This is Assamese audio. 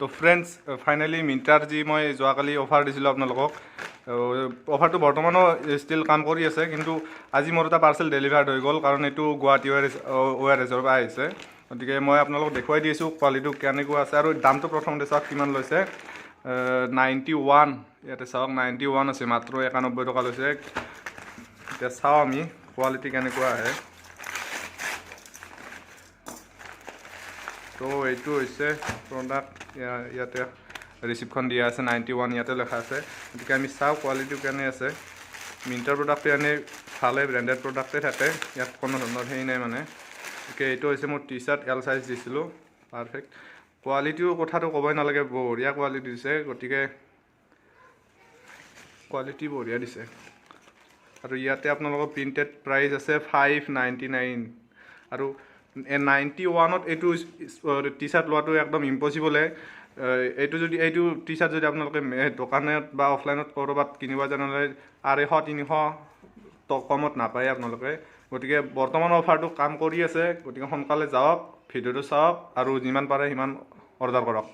তো ফ্ৰেণ্ডছ ফাইনেলি মিণ্ট্ৰাৰ যি মই যোৱাকালি অফাৰ দিছিলোঁ আপোনালোকক অফাৰটো বৰ্তমানো ষ্টিল কাম কৰি আছে কিন্তু আজি মোৰ এটা পাৰ্চেল ডেলিভাৰ্ড হৈ গ'ল কাৰণ এইটো গুৱাহাটী ORSৰ পৰা আহিছে গতিকে মই আপোনালোকক দেখুৱাই দিছোঁ কোৱালিটিটো কেনেকুৱা আছে আৰু দামটো প্ৰথমতে চাওক কিমান লৈছে 91 ইয়াতে চাওক 91 আছে মাত্ৰ 91 টকা লৈছে এতিয়া চাওঁ আমি কোৱালিটি কেনেকুৱা আহে তো এইটো হৈছে প্ৰডাক্ট ইয়াতে ৰিচিপ্টখন দিয়া আছে 91 ইয়াতে লেখা আছে গতিকে আমি চাওঁ কোৱালিটিটো কেনে আছে মিণ্ট্ৰাৰ প্ৰডাক্টটো এনেই ভালে ব্ৰেণ্ডেড প্ৰডাক্টে থাকে ইয়াত কোনো ধৰণৰ হেৰি নাই মানে গতিকে এইটো হৈছে মোৰ টি চাৰ্ট এল চাইজ দিছিলোঁ পাৰফেক্ট কোৱালিটিৰ কথাটো ক'বই নালাগে বঢ়িয়া কোৱালিটি দিছে গতিকে কোৱালিটি বঢ়িয়া দিছে আৰু ইয়াতে আপোনালোকৰ প্ৰিণ্টেড প্ৰাইচ আছে 599 আৰু 91ত এইটো টি চাৰ্ট লোৱাটো একদম ইম্পচিবলে এইটো টি চাৰ্ট যদি আপোনালোকে দোকানত বা অফলাইনত ক'ৰবাত কিনিব জানিলে 250-300 কমত নাপায় আপোনালোকে গতিকে বৰ্তমান অফাৰটো কাম কৰি আছে গতিকে সোনকালে যাওক ভিডিঅ'টো চাওক আৰু যিমান পাৰে সিমান অৰ্ডাৰ কৰক